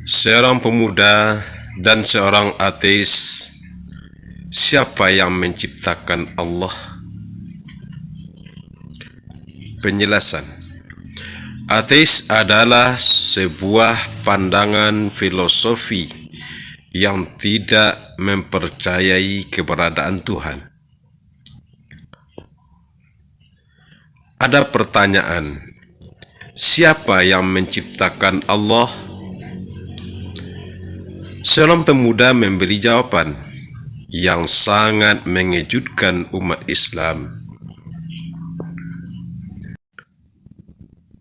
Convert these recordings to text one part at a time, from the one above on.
Seorang pemuda dan seorang ateis, siapa yang menciptakan Allah? Penjelasan: ateis adalah sebuah pandangan filosofi yang tidak mempercayai keberadaan Tuhan. Ada pertanyaan, siapa yang menciptakan Allah? Seorang pemuda memberi jawaban yang sangat mengejutkan umat Islam.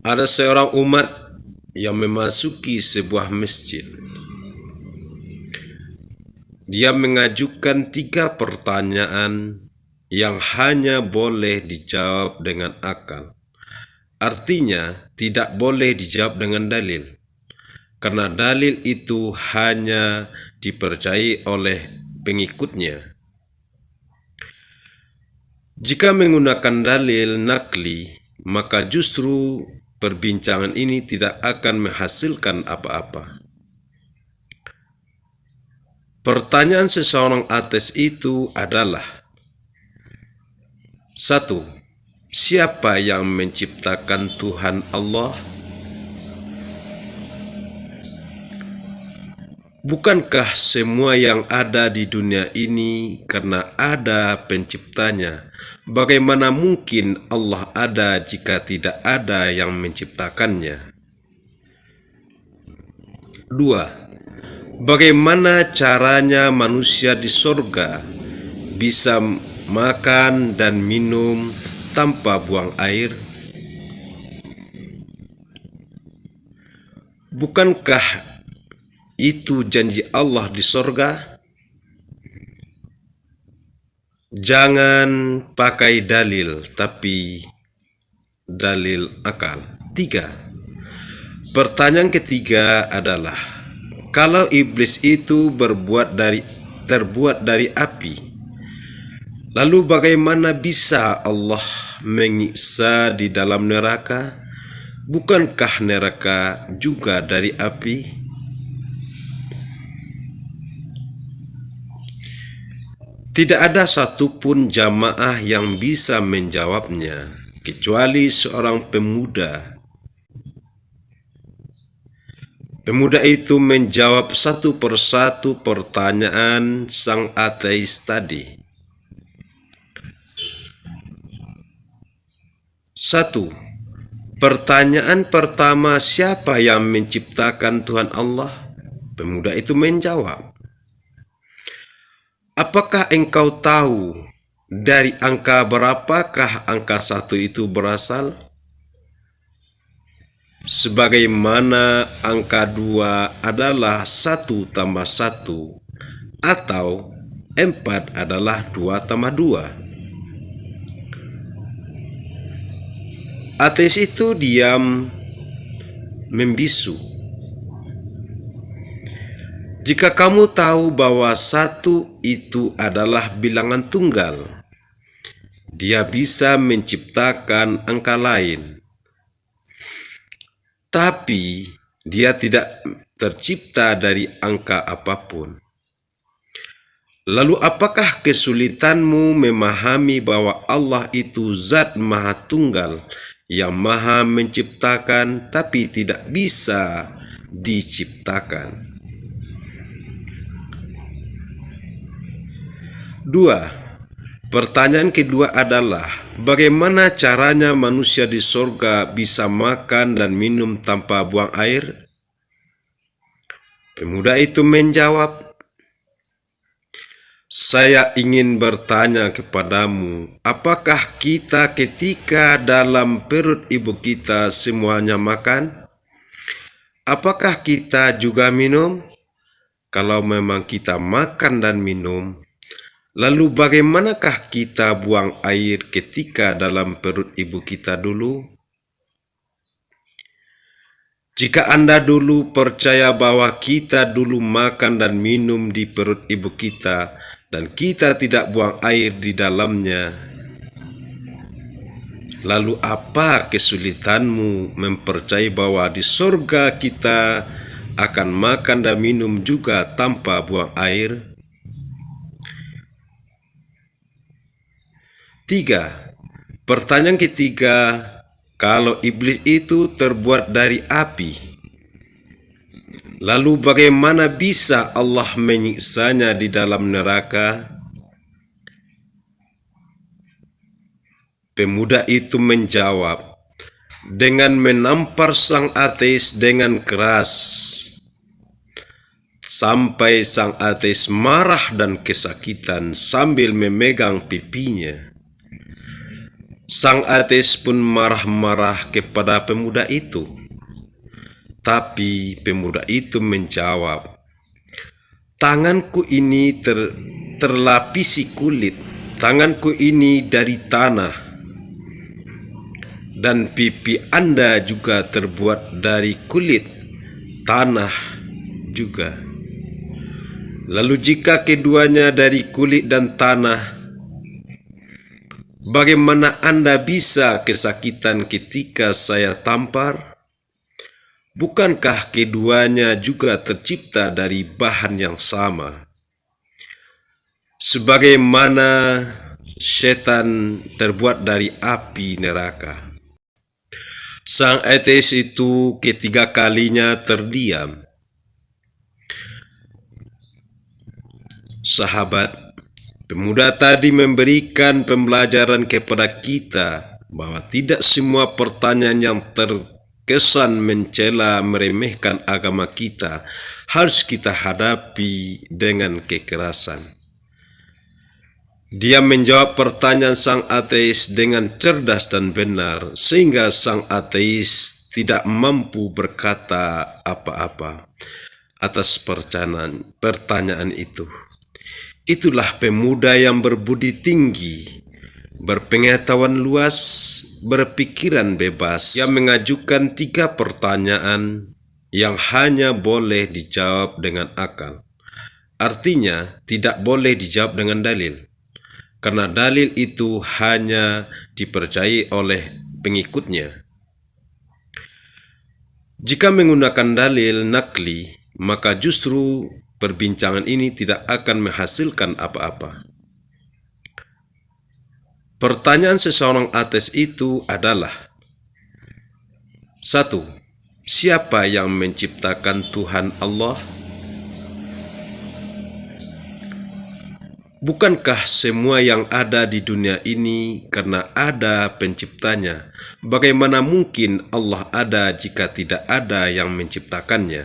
Ada seorang umat yang memasuki sebuah masjid. Dia mengajukan 3 pertanyaan yang hanya boleh dijawab dengan akal. Artinya, tidak boleh dijawab dengan dalil, karena dalil itu hanya dipercayai oleh pengikutnya. Jika menggunakan dalil nakli, maka justru perbincangan ini tidak akan menghasilkan apa-apa. Pertanyaan seseorang ateis itu adalah: 1. Siapa yang menciptakan Tuhan Allah? Bukankah semua yang ada di dunia ini karena ada penciptanya? Bagaimana mungkin Allah ada jika tidak ada yang menciptakannya? 2. Bagaimana caranya manusia di sorga bisa makan dan minum tanpa buang air? Bukankah itu janji Allah di sorga? Jangan pakai dalil, tapi dalil akal. 3. Pertanyaan ketiga adalah, kalau iblis itu terbuat dari api, lalu bagaimana bisa Allah menyiksa di dalam neraka? Bukankah neraka juga dari api? Tidak ada satupun jamaah yang bisa menjawabnya, kecuali seorang pemuda. Pemuda itu menjawab satu persatu pertanyaan sang ateis tadi. 1. Pertanyaan pertama, siapa yang menciptakan Tuhan Allah? Pemuda itu menjawab, apakah engkau tahu dari angka berapakah angka 1 itu berasal? Sebagaimana angka 2 adalah 1 tambah 1, atau 4 adalah 2 tambah 2. Ateis itu diam membisu. Jika kamu tahu bahwa 1 itu adalah bilangan tunggal, dia bisa menciptakan angka lain. Tapi dia tidak tercipta dari angka apapun. Lalu apakah kesulitanmu memahami bahwa Allah itu zat maha tunggal yang maha menciptakan tapi tidak bisa diciptakan? 2. Pertanyaan kedua adalah, bagaimana caranya manusia di sorga bisa makan dan minum tanpa buang air? Pemuda itu menjawab, saya ingin bertanya kepadamu, apakah kita ketika dalam perut ibu kita semuanya makan? Apakah kita juga minum? Kalau memang kita makan dan minum, lalu bagaimanakah kita buang air ketika dalam perut ibu kita dulu? Jika Anda dulu percaya bahwa kita dulu makan dan minum di perut ibu kita dan kita tidak buang air di dalamnya, lalu apa kesulitanmu mempercayai bahwa di sorga kita akan makan dan minum juga tanpa buang air? 3. Pertanyaan ketiga, kalau iblis itu terbuat dari api, lalu bagaimana bisa Allah menyiksanya di dalam neraka? Pemuda itu menjawab dengan menampar sang ateis dengan keras, sampai sang ateis marah dan kesakitan sambil memegang pipinya. Sang ateis pun marah-marah kepada pemuda itu. Tapi pemuda itu menjawab, tanganku ini terlapisi kulit, tanganku ini dari tanah, dan pipi Anda juga terbuat dari kulit, tanah juga. Lalu jika keduanya dari kulit dan tanah, bagaimana Anda bisa kesakitan ketika saya tampar? Bukankah keduanya juga tercipta dari bahan yang sama? Sebagaimana setan terbuat dari api neraka. Sang ateis itu ketiga kalinya terdiam. Sahabat, pemuda tadi memberikan pembelajaran kepada kita bahwa tidak semua pertanyaan yang terkesan mencela meremehkan agama kita harus kita hadapi dengan kekerasan. Dia menjawab pertanyaan sang ateis dengan cerdas dan benar, sehingga sang ateis tidak mampu berkata apa-apa atas pertanyaan itu. Itulah pemuda yang berbudi tinggi, berpengetahuan luas, berpikiran bebas, yang mengajukan 3 pertanyaan yang hanya boleh dijawab dengan akal. Artinya, tidak boleh dijawab dengan dalil, karena dalil itu hanya dipercayai oleh pengikutnya. Jika menggunakan dalil nakli, maka justru perbincangan ini tidak akan menghasilkan apa-apa. Pertanyaan seseorang ateis itu adalah: 1. Siapa yang menciptakan Tuhan Allah? Bukankah semua yang ada di dunia ini karena ada penciptanya? Bagaimana mungkin Allah ada jika tidak ada yang menciptakannya?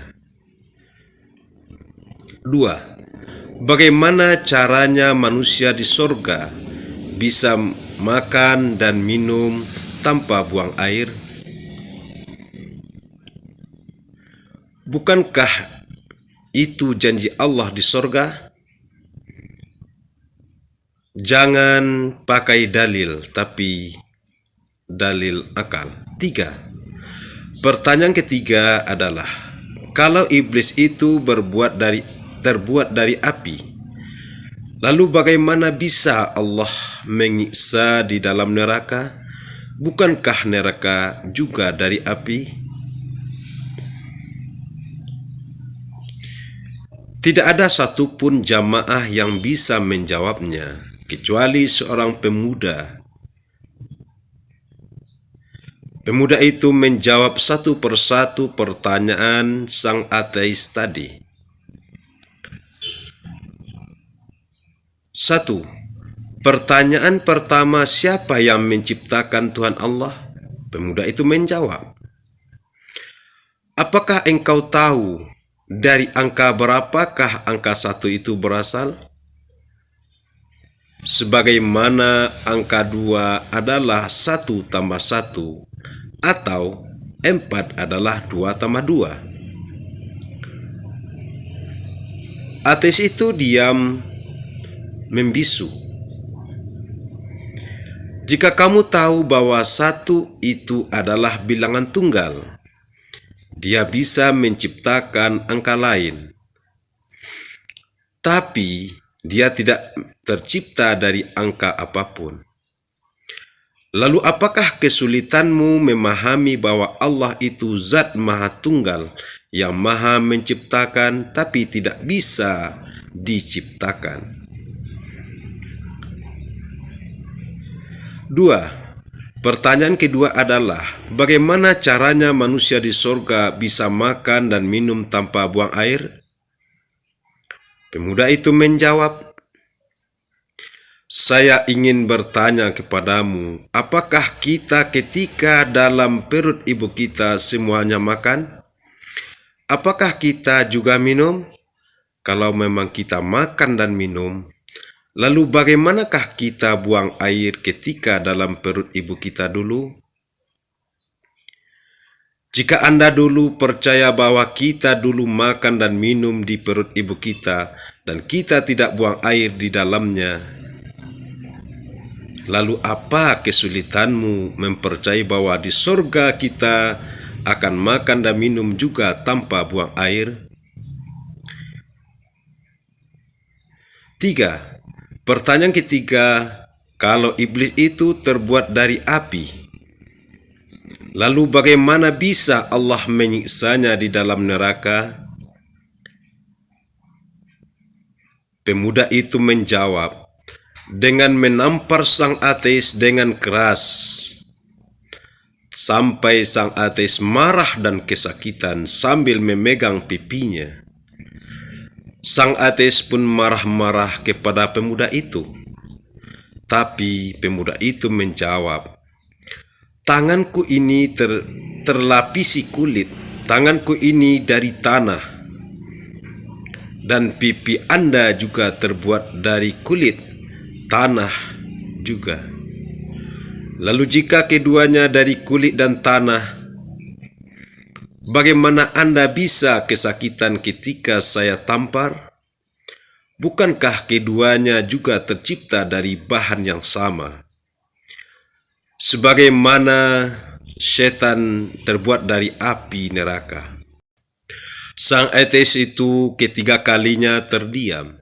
2. Bagaimana caranya manusia di sorga bisa makan dan minum tanpa buang air? Bukankah itu janji Allah di sorga? Jangan pakai dalil, tapi dalil akal. 3. Pertanyaan ketiga adalah, kalau iblis itu terbuat dari api, lalu bagaimana bisa Allah menyiksa di dalam neraka? Bukankah neraka juga dari api? Tidak ada satupun jamaah yang bisa menjawabnya, kecuali seorang pemuda. Pemuda itu menjawab satu persatu pertanyaan sang ateis tadi. 1. Pertanyaan pertama, siapa yang menciptakan Tuhan Allah? Pemuda itu menjawab, apakah engkau tahu dari angka berapakah angka 1 itu berasal? Sebagaimana angka 2 adalah 1 tambah 1, atau 4 adalah 2 tambah 2. Ateis itu diam membisu. Jika kamu tahu bahwa 1 itu adalah bilangan tunggal, Dia bisa menciptakan angka lain, tapi dia tidak tercipta dari angka apapun. Lalu apakah kesulitanmu memahami bahwa Allah itu Zat Maha Tunggal yang Maha menciptakan tapi tidak bisa diciptakan? 2. Pertanyaan kedua adalah, bagaimana caranya manusia di sorga bisa makan dan minum tanpa buang air? Pemuda itu menjawab, saya ingin bertanya kepadamu, apakah kita ketika dalam perut ibu kita semuanya makan? Apakah kita juga minum? Kalau memang kita makan dan minum, lalu bagaimanakah kita buang air ketika dalam perut ibu kita dulu? Jika Anda dulu percaya bahwa kita dulu makan dan minum di perut ibu kita dan kita tidak buang air di dalamnya, lalu apa kesulitanmu mempercayai bahwa di surga kita akan makan dan minum juga tanpa buang air? 3. Pertanyaan ketiga, kalau iblis itu terbuat dari api, lalu bagaimana bisa Allah menyiksanya di dalam neraka? Pemuda itu menjawab, dengan menampar sang ateis dengan keras, sampai sang ateis marah dan kesakitan sambil memegang pipinya. Sang ateis pun marah-marah kepada pemuda itu. Tapi pemuda itu menjawab, tanganku ini terlapisi kulit, tanganku ini dari tanah, dan pipi Anda juga terbuat dari kulit, tanah juga. Lalu jika keduanya dari kulit dan tanah, bagaimana Anda bisa kesakitan ketika saya tampar? Bukankah keduanya juga tercipta dari bahan yang sama? Sebagaimana setan terbuat dari api neraka. Sang ateis itu ketiga kalinya terdiam.